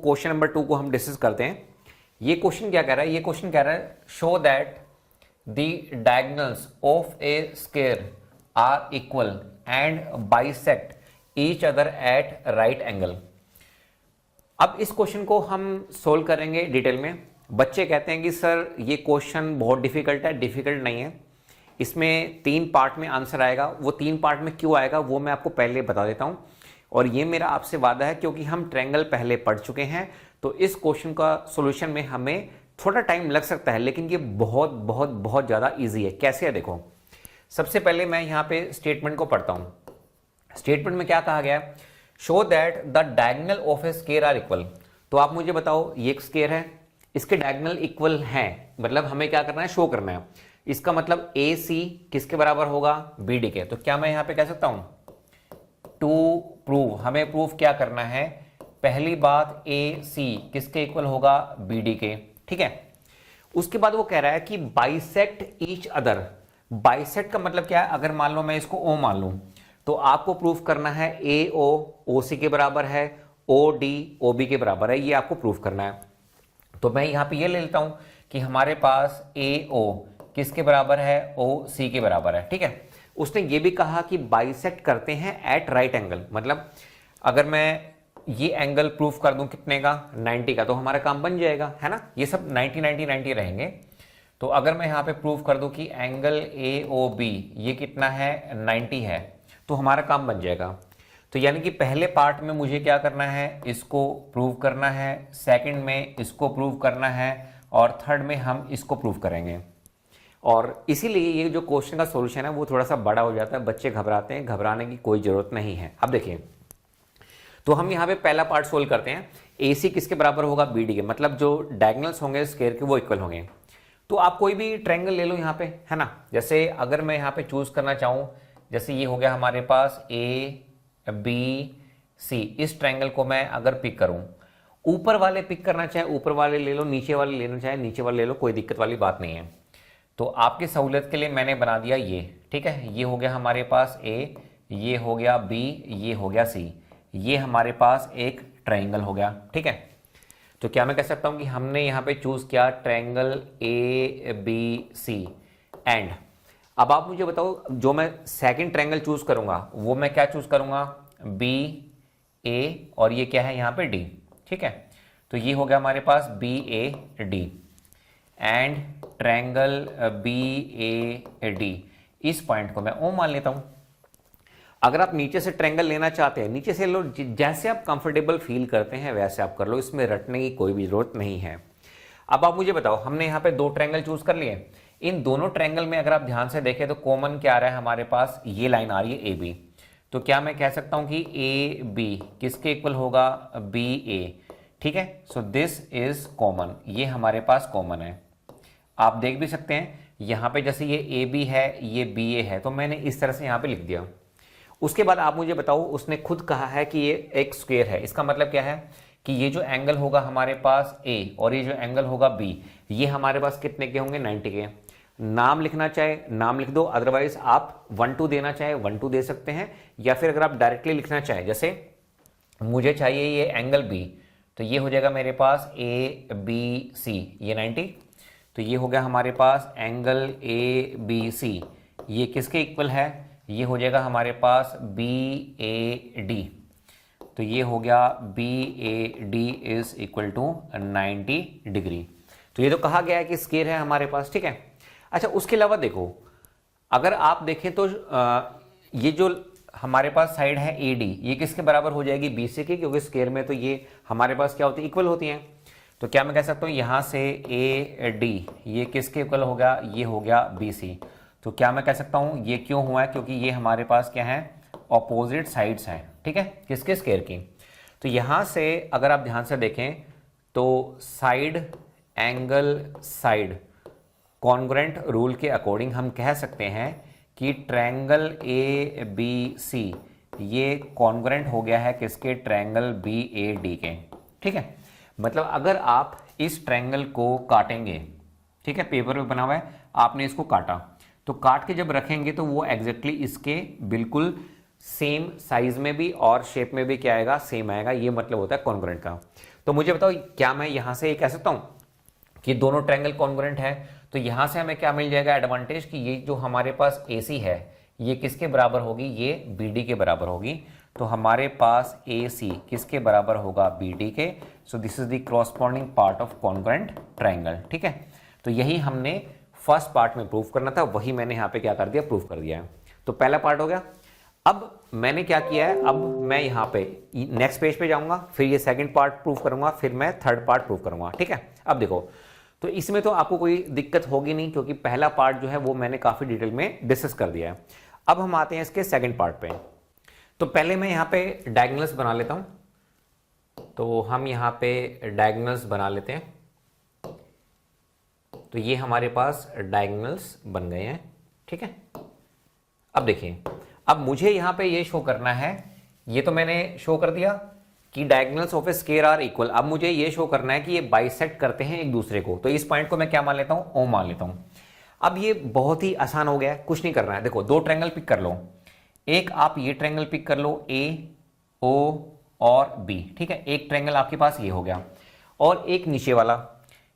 Question number 2 को हम discuss करते हैं। ये क्वेश्चन क्या कह रहा है? ये क्वेश्चन कह रहा है show that the diagonals of a square are equal and bisect each other at right angle. अब इस क्वेश्चन को हम सोल्व करेंगे डिटेल में। बच्चे कहते हैं कि सर ये क्वेश्चन बहुत डिफिकल्ट है। डिफिकल्ट नहीं है, इसमें 3 पार्ट में आंसर आएगा। वो 3 पार्ट में क्यों आएगा वो मैं आपको पहले बता देता हूं। और ये मेरा आपसे वादा है, क्योंकि हम ट्रायंगल पहले पढ़ चुके हैं, तो इस क्वेश्चन का सॉल्यूशन में हमें थोड़ा टाइम लग सकता है, लेकिन ये बहुत बहुत बहुत ज़्यादा ईजी है। कैसे है देखो, सबसे पहले मैं यहाँ पे स्टेटमेंट को पढ़ता हूँ। स्टेटमेंट में क्या कहा गया है? Show that the diagonal of a square are equal. तो आप मुझे बताओ, ये एक स्क्वायर है, इसके डायगोनल इक्वल हैं, मतलब हमें क्या करना है? शो करना है। इसका मतलब ए सी किसके बराबर होगा? बी डी के। तो क्या मैं यहाँ पे कह सकता हूँ टू प्रूव, हमें प्रूव क्या करना है? पहली बात ए सी किसके इक्वल होगा? बी डी के। ठीक है, उसके बाद वो कह रहा है कि बाइसेक्ट ईच अदर। बाइसेक्ट का मतलब क्या है? अगर मान लो मैं इसको ओ मान लूं, तो आपको प्रूफ करना है ए ओ ओ सी के बराबर है, ओ डी ओ बी के बराबर है, ये आपको प्रूफ करना है। तो मैं यहां पे ये ले लेता हूं कि हमारे पास ए ओ किसके बराबर है? ओ सी के बराबर है। ठीक है, उसने ये भी कहा कि बाइसेक्ट करते हैं एट राइट एंगल। मतलब अगर मैं ये एंगल प्रूफ कर दूं कितने का? 90 का, तो हमारा काम बन जाएगा, है ना। ये सब 90 90 90 रहेंगे। तो अगर मैं यहां पे प्रूफ कर दूं कि एंगल ए ओ बी ये कितना है? 90 है, तो हमारा काम बन जाएगा। तो यानी कि पहले पार्ट में मुझे क्या करना है? इसको प्रूव करना है, सेकंड में इसको प्रूव करना है, और थर्ड में हम इसको प्रूव करेंगे। और इसीलिए ये जो क्वेश्चन का सॉल्यूशन है वो थोड़ा सा बड़ा हो जाता है। बच्चे घबराते हैं, घबराने की कोई जरूरत नहीं है। अब देखिए, तो हम यहाँ पे पहला पार्ट सोल्व करते हैं। ए सी किसके बराबर होगा? बी डी के। मतलब जो डायगोनल्स होंगे स्क्वायर के वो इक्वल होंगे। तो आप कोई भी ट्रायंगल ले लो यहाँ पे, है ना। जैसे अगर मैं यहाँ पे चूज करना चाहूँ, जैसे ये हो गया हमारे पास ए बी सी, इस ट्रायंगल को मैं अगर पिक करूं, ऊपर वाले पिक करना चाहे ऊपर वाले ले लो, नीचे वाले लेना चाहे नीचे वाले ले लो, कोई दिक्कत वाली बात नहीं है। तो आपकी सहूलियत के लिए मैंने बना दिया ये। ठीक है, ये हो गया हमारे पास ए, ये हो गया बी, ये हो गया सी, ये हमारे पास एक ट्रायंगल हो गया। ठीक है, तो क्या मैं कह सकता हूं कि हमने यहाँ पे चूज किया triangle A B C and. अब आप मुझे बताओ, जो मैं सेकंड ट्रायंगल चूज करूंगा वो मैं क्या चूज करूंगा? बी ए, और ये क्या है यहाँ पे? डी। ठीक है, तो ये हो गया हमारे पास B A D and triangle B A D. इस पॉइंट को मैं ओ मान लेता हूं। अगर आप नीचे से ट्रायंगल लेना चाहते हैं, नीचे से लो, जैसे आप कंफर्टेबल फील करते हैं वैसे आप कर लो, इसमें रटने की कोई भी जरूरत नहीं है। अब आप मुझे बताओ, हमने यहाँ पे 2 ट्रायंगल चूज कर लिए। इन दोनों ट्रायंगल में अगर आप ध्यान से देखें तो कॉमन क्या आ रहा है हमारे पास? ये लाइन आ रही है ए बी। तो क्या मैं कह सकता हूं कि ए बी किसके इक्वल होगा? बी ए। ठीक है, सो दिस इज कॉमन, ये हमारे पास कॉमन है। आप देख भी सकते हैं यहां पे, जैसे ये ए बी है, ये बी ए है, तो मैंने इस तरह से यहां पे लिख दिया। उसके बाद आप मुझे बताओ, उसने खुद कहा है कि ये एक स्क्वायर है। इसका मतलब क्या है कि ये जो एंगल होगा हमारे पास ए और ये जो एंगल होगा बी, ये हमारे पास कितने के होंगे? 90 के। नाम लिखना चाहे नाम लिख दो, अदरवाइज आप 1 2 देना चाहे 1 2 दे सकते हैं, या फिर अगर आप डायरेक्टली लिखना चाहे, जैसे मुझे चाहिए ये एंगल बी, तो ये हो जाएगा मेरे पास ए बी सी, ये 90। तो ये हो गया हमारे पास एंगल ए बी सी, ये किसके इक्वल है? ये हो जाएगा हमारे पास बी ए डी। तो ये हो गया B A D is equal to 90 degree. तो ये तो कहा गया है कि स्क्वायर है हमारे पास। ठीक है, अच्छा उसके अलावा देखो, अगर आप देखें तो ये जो हमारे पास साइड है ए डी, ये किसके बराबर हो जाएगी? बी सी की, क्योंकि स्क्वायर में तो ये हमारे पास क्या होती है? इक्वल होती हैं। तो क्या मैं कह सकता हूँ यहां से ए डी ये किसके इक्वल हो गया? ये हो गया बी सी। तो क्या मैं कह सकता हूं ये क्यों हुआ है? क्योंकि ये हमारे पास क्या है? ऑपोजिट साइड्स हैं। ठीक है, किसके? स्क्वायर की। तो यहां से अगर आप ध्यान से देखें तो side angle side congruent rule के अकॉर्डिंग हम कह सकते हैं कि ट्रायंगल ए बी सी ये कॉन्ग्रुएंट हो गया है किसके? ट्रायंगल बी ए डी के। ठीक है, मतलब अगर आप इस ट्रायंगल को काटेंगे, ठीक है, पेपर पे बना हुआ है, आपने इसको काटा, तो काट के जब रखेंगे तो वो एग्जैक्टली इसके बिल्कुल सेम साइज में भी और शेप में भी क्या आएगा? सेम आएगा। ये मतलब होता है कॉन्ग्रुएंट का। तो मुझे बताओ क्या मैं यहां से ये कह सकता हूं कि दोनों ट्रायंगल कॉन्ग्रुएंट है? तो यहां से हमें क्या मिल जाएगा एडवांटेज कि ये जो हमारे पास AC है ये किसके बराबर होगी? ये BD के बराबर होगी। तो हमारे पास AC किसके बराबर होगा? BD के। So this is the corresponding part of congruent triangle. ठीक है, तो यही हमने फर्स्ट पार्ट में प्रूव करना था, वही मैंने यहां पे क्या कर दिया? प्रूव कर दिया है। तो पहला पार्ट हो गया। अब मैंने क्या किया है, अब मैं यहाँ पे नेक्स्ट पेज पे जाऊंगा, फिर ये सेकंड पार्ट प्रूव करूंगा, फिर मैं थर्ड पार्ट प्रूव करूंगा। ठीक है, अब देखो, तो इसमें तो आपको कोई दिक्कत होगी नहीं क्योंकि पहला पार्ट जो है वो मैंने काफी डिटेल में डिस्कस कर दिया है। अब हम आते हैं इसके सेकंड पार्ट पे। तो पहले मैं यहाँ पे डायगोनल्स बना लेता हूं। तो हम यहाँ पे डायगोनल्स बना लेते हैं। तो ये हमारे पास डायगोनल्स बन गए हैं। ठीक है, अब देखिए, अब मुझे यहां पे ये शो करना है, ये तो मैंने शो कर दिया कि diagonals of a square are equal. अब मुझे ये शो करना है कि ये बाइसेक्ट करते हैं एक दूसरे को। तो इस पॉइंट को मैं क्या मान लेता हूं? O मान लेता हूं। अब ये बहुत ही आसान हो गया है, कुछ नहीं करना है। देखो, दो ट्रायंगल पिक कर लो। एक आप ये ट्रायंगल पिक कर लो, AO और B। ठीक है, एक ट्रायंगल आपके पास ये हो गया, और एक नीचे वाला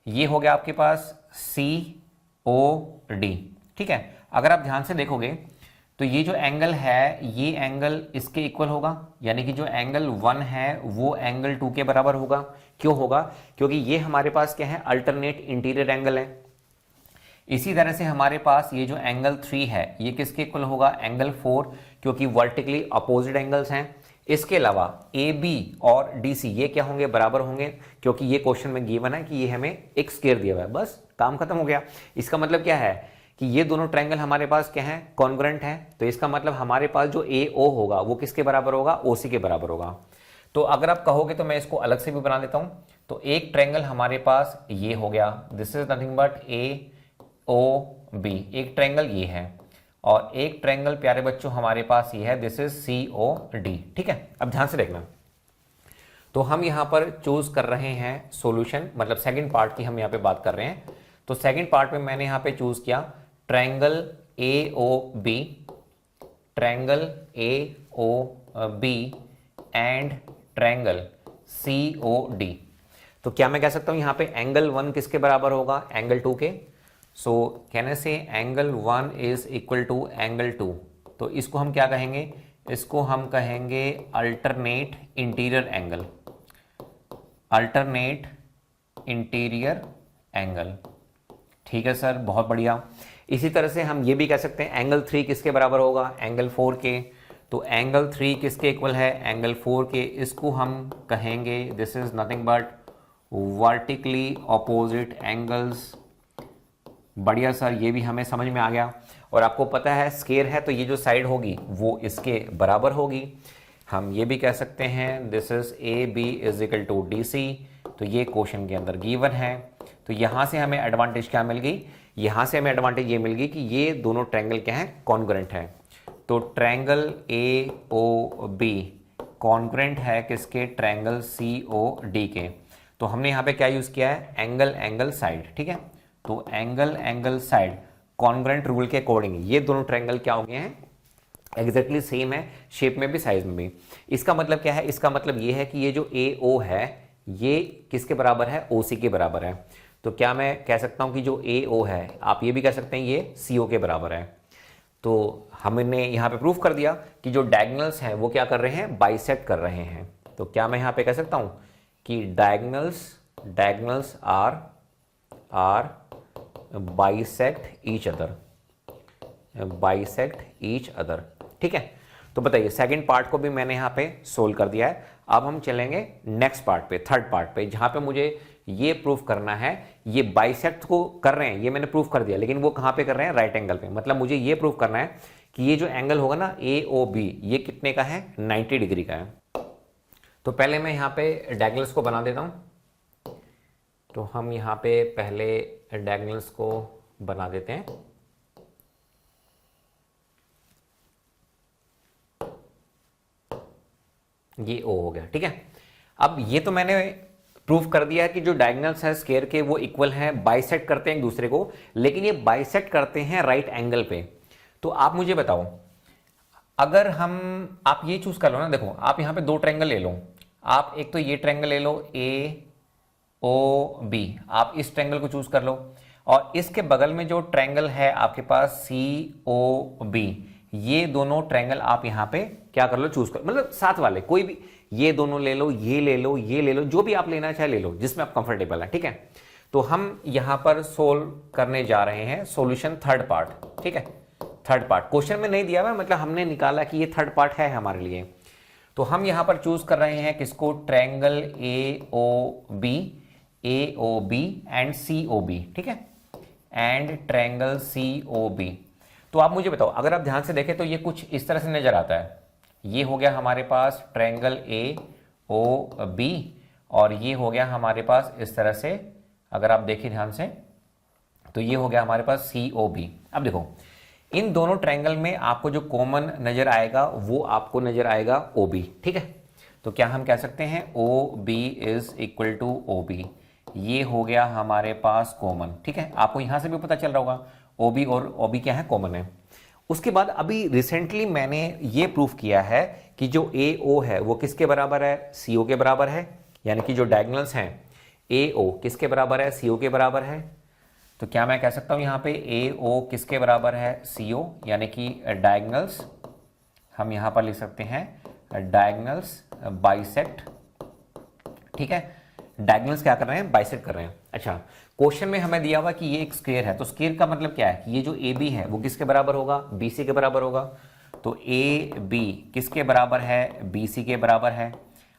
ये हो गया आपके पास COD। ठीक है, अगर आप ध्यान से देखोगे तो ये जो एंगल है ये एंगल इसके इक्वल होगा, यानी कि जो एंगल 1 है वो एंगल 2 के बराबर होगा। क्यों होगा? क्योंकि ये हमारे पास क्या है? अल्टरनेट इंटीरियर एंगल है। इसी तरह से हमारे पास ये जो एंगल 3 है ये किसके इक्वल होगा? एंगल 4, क्योंकि वर्टिकली अपोजिट एंगल्स हैं। इसके अलावा AB और DC ये क्या होंगे? बराबर होंगे, क्योंकि ये क्वेश्चन में गिवन है कि ये हमें एक स्क्वायर दिया हुआ है। बस काम खत्म हो गया। इसका मतलब क्या है कि ये दोनों ट्रायंगल हमारे पास क्या है? कॉन्ग्रुएंट है। तो इसका मतलब हमारे पास जो AO होगा वो किसके बराबर होगा? OC के बराबर होगा। तो अगर आप कहोगे तो मैं इसको अलग से भी बना देता हूं। तो एक ट्रायंगल हमारे पास ये हो गया, this is nothing but AOB, एक ट्रायंगल ये है, और एक ट्रायंगल प्यारे बच्चों हमारे पास ये है, दिस इज COD। ठीक है, अब ध्यान से देखना। तो हम यहां पर चूज कर रहे हैं सॉल्यूशन, मतलब सेकंड पार्ट की हम यहां पे बात कर रहे हैं। तो सेकंड पार्ट में मैंने यहां पे चूज किया triangle AOB, triangle AOB and triangle COD। तो क्या मैं कह सकता हूं यहां पे एंगल 1 किसके बराबर होगा? एंगल 2 के। सो can I say angle 1 is equal to angle 2। तो इसको हम क्या कहेंगे? इसको हम कहेंगे alternate interior angle, alternate interior angle. ठीक है सर, बहुत बढ़िया। इसी तरह से हम ये भी कह सकते हैं एंगल 3 किसके बराबर होगा? एंगल 4 के। तो एंगल 3 किसके इक्वल है? एंगल 4 के। इसको हम कहेंगे this is nothing but vertically opposite angles. बढ़िया सर, ये भी हमें समझ में आ गया। और आपको पता है स्क्वायर है तो ये जो साइड होगी वो इसके बराबर होगी। हम ये भी कह सकते हैं this is AB is equal to DC। तो ये क्वेश्चन के अंदर गिवन है। तो यहां से हमें एडवांटेज क्या मिल गई? यहां से हमें एडवांटेज ये मिल गई कि ये दोनों ट्रायंगल क्या है? कॉन्ग्रुएंट है। तो ट्रायंगल AOB कॉन्ग्रुएंट है किसके? ट्रायंगल COD के। तो हमने यहां पे क्या यूज किया है? Angle angle side. ठीक है, तो angle angle side congruent rule के अकॉर्डिंग ये दोनों ट्रायंगल क्या हो गए हैं? एग्जैक्टली सेम है, शेप में भी साइज में भी। इसका मतलब क्या है? इसका मतलब ये है कि ये जो AO है ये किसके बराबर है? OC के बराबर है। तो क्या मैं कह सकता हूं कि जो AO है, आप ये भी कह सकते हैं ये CO के बराबर है। तो हमने यहां पे प्रूफ कर दिया कि जो डायगोनल्स हैं वो क्या कर रहे हैं? बाइसेक्ट कर रहे हैं। तो क्या मैं यहां पे कह सकता हूं कि diagonals are bisect each other. ठीक है, तो बताइए सेकंड पार्ट को भी मैंने यहां पे सोल्व कर दिया है। अब हम चलेंगे नेक्स्ट पार्ट पे, थर्ड पार्ट पे, जहां पे मुझे ये प्रूफ करना है ये बाइसेक्ट को कर रहे हैं, ये मैंने प्रूफ कर दिया, लेकिन वो कहां पे कर रहे हैं? राइट एंगल पे। मतलब मुझे ये प्रूफ करना है कि ये जो एंगल होगा ना AOB ये कितने का है? 90 डिग्री का है। तो पहले मैं यहां पे डायगोनल्स को बना देता हूं। तो हम यहां पे पहले डायगोनल्स को बना देते हैं। ये O हो गया। ठीक है, अब ये तो मैंने प्रूफ कर दिया कि जो डायगोनल्स है स्क्वायर के वो इक्वल हैं, बाइसेक्ट करते हैं एक दूसरे को, लेकिन ये बाइसेक्ट करते हैं राइट एंगल पे। तो आप मुझे बताओ, अगर आप ये चूज कर लो ना, देखो आप यहां पे दो ट्रायंगल ले लो, आप एक तो ये ट्रायंगल ले लो ए ओ बी, आप इस ट्रायंगल को चूज कर लो, और इसके बगल में जो ट्रायंगल है आपके पास सी ओ बी, ये दोनों ट्रायंगल आप यहां पे क्या कर लो, चूज कर, मतलब साथ वाले कोई भी, ये दोनों ले लो, ये ले लो, ये ले लो, जो भी आप लेना चाहे ले लो, जिसमें आप कंफर्टेबल है। ठीक है, तो हम यहां पर सोल्व करने जा रहे हैं सॉल्यूशन थर्ड पार्ट। ठीक है, थर्ड पार्ट क्वेश्चन में नहीं दिया हुआ, मतलब हमने निकाला कि ये थर्ड पार्ट है हमारे लिए। तो हम यहां पर चूज कर रहे हैं किसको, triangle A O B and C O B. ठीक है, and triangle C O B. तो आप मुझे बताओ, अगर आप ध्यान से देखें तो ये कुछ इस तरह से नजर आता है। ये हो गया हमारे पास ट्रायंगल ए ओ बी, और ये हो गया हमारे पास इस तरह से, अगर आप देखें ध्यान से तो ये हो गया हमारे पास सी ओ बी। अब देखो, इन दोनों ट्रायंगल में आपको जो कॉमन नजर आएगा वो आपको नजर आएगा ओ बी। ठीक है, तो क्या हम कह सकते हैं O B is equal to O B, ये हो गया हमारे पास कॉमन। ठीक है, आपको यहां से भी पता चल रहा होगा ओ बी और ओ बी क्या है, कॉमन है। उसके बाद अभी रिसेंटली मैंने ये प्रूफ किया है कि जो ए ओ है वो किसके बराबर है, सी ओ के बराबर है, यानी कि जो डायगोनल्स हैं ए ओ किसके बराबर है, सी ओ के बराबर है। तो क्या मैं कह सकता हूं यहां पे ए ओ किसके बराबर है, सी ओ, यानी कि डायगोनल्स हम यहां पर लिख सकते हैं डायगोनल्स बाइसेक्ट। ठीक है, डायगोनल्स क्या कर रहे हैं, बाइसेक्ट कर रहे हैं। अच्छा, क्वेश्चन में हमें दिया हुआ कि ये एक स्क्वायर है, तो स्क्वायर का मतलब क्या है कि ये जो ए बी है वो किसके बराबर होगा, बी सी के बराबर होगा। तो ए बी किसके बराबर है, बी सी के बराबर है।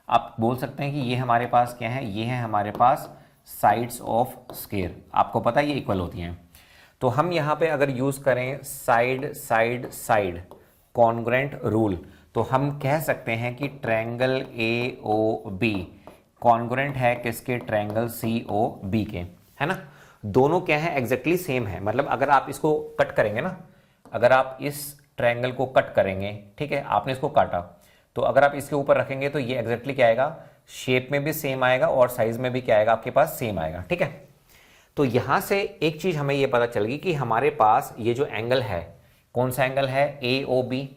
आप बोल सकते हैं कि ये हमारे पास क्या है, ये है हमारे पास साइड्स ऑफ स्क्वायर, आपको पता है ये इक्वल होती हैं। तो हम यहां पे अगर यूज करें side side side congruent rule, तो हम कह सकते हैं कि triangle A O B congruent है किसके, ट्रायंगल सी ओ बी के, है ना। दोनों क्या है, एग्जैक्टली सेम है। मतलब अगर आप इसको कट करेंगे ना, अगर आप इस ट्रायंगल को कट करेंगे, ठीक है, आपने इसको काटा, तो अगर आप इसके ऊपर रखेंगे तो ये एग्जैक्टली क्या आएगा, शेप में भी सेम आएगा और साइज में भी क्या आएगा, आपके पास सेम आएगा। ठीक है, तो यहां से एक चीज हमें यह पता चल गई कि हमारे पास ये जो एंगल है, कौन सा एंगल है, ए ओ बी,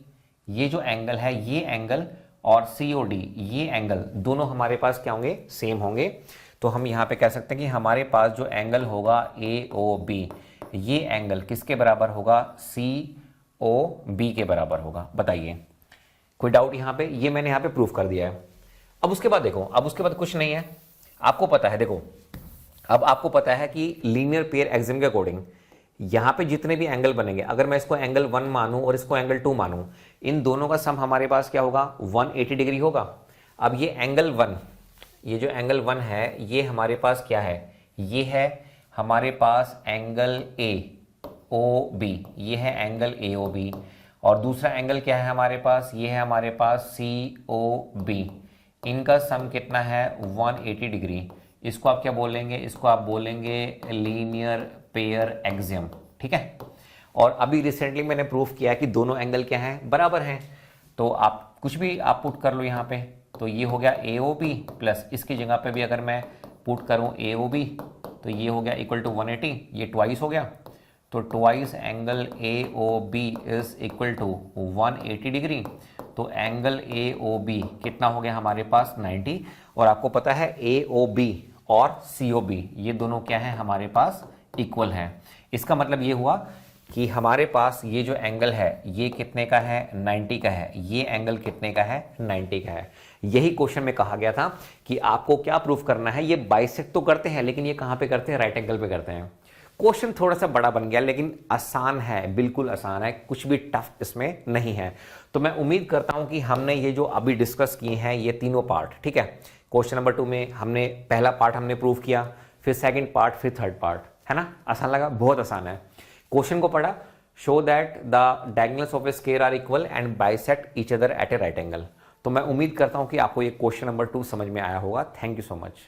ये जो एंगल है, ये एंगल और सी ओ डी, ये एंगल दोनों हमारे पास क्या होंगे, सेम होंगे। तो हम यहां पे कह सकते हैं कि हमारे पास जो एंगल होगा ए ओ बी, ये एंगल किसके बराबर होगा, सी ओ बी के बराबर होगा। बताइए, कोई डाउट यहां पे, ये मैंने यहां पे प्रूफ कर दिया है। अब उसके बाद देखो, अब उसके बाद कुछ नहीं है, आपको पता है, देखो अब आपको पता है कि लीनियर पेयर एक्सिम के अकॉर्डिंग यहां पे जितने भी एंगल बनेंगे, अगर मैं इसको एंगल 1 मानूं और इसको एंगल 2 मानूं, इन दोनों का सम हमारे पास क्या होगा, 180 डिग्री होगा। अब ये एंगल 1, ये जो एंगल 1 है, ये हमारे पास क्या है, ये है हमारे पास एंगल ए ओ बी, ये है एंगल ए ओ बी, और दूसरा एंगल क्या है हमारे पास, ये है हमारे पास सी ओ बी। इनका सम कितना है, 180 डिग्री। इसको आप क्या बोलेंगे, इसको आप बोलेंगे लीनियर पेयर एक्सियम। ठीक है, और अभी रिसेंटली मैंने प्रूफ किया कि दोनों एंगल क्या हैं, बराबर हैं। तो आप कुछ भी आप पुट कर लो यहाँ पे, तो ये हो गया ए ओ बी प्लस इसकी जगह पे भी अगर मैं पुट करूँ ए ओ बी, तो ये हो गया इक्वल टू 180, ये ट्वाइस हो गया, तो twice angle A O B is equal to 180 degree. तो एंगल ए ओ बी कितना हो गया हमारे पास, 90। और आपको पता है ए ओ बी और सी ओ बी ये दोनों क्या है हमारे पास, इक्वल हैं। इसका मतलब ये हुआ कि हमारे पास ये जो एंगल है ये कितने का है, 90 का है, ये एंगल कितने का है, 90 का है। यही क्वेश्चन में कहा गया था कि आपको क्या प्रूफ करना है, ये बाइसेक्ट तो करते हैं लेकिन ये कहां पे करते हैं, राइट एंगल पे करते हैं। क्वेश्चन थोड़ा सा बड़ा बन गया लेकिन आसान है, बिल्कुल आसान है, कुछ भी टफ इसमें नहीं है। तो मैं उम्मीद करता हूं कि हमने ये जो अभी डिस्कस किए हैं ये तीनों पार्ट, ठीक है, क्वेश्चन नंबर 2 में हमने पहला पार्ट हमने प्रूव किया, फिर सेकंड पार्ट, फिर थर्ड पार्ट, है ना। आसान लगा, बहुत आसान है। क्वेश्चन को पढ़ा, show that the diagonals of a square are equal and bisect each other at a right angle. तो मैं उम्मीद करता हूं कि आपको ये क्वेश्चन नंबर 2 समझ में आया होगा। Thank you so much.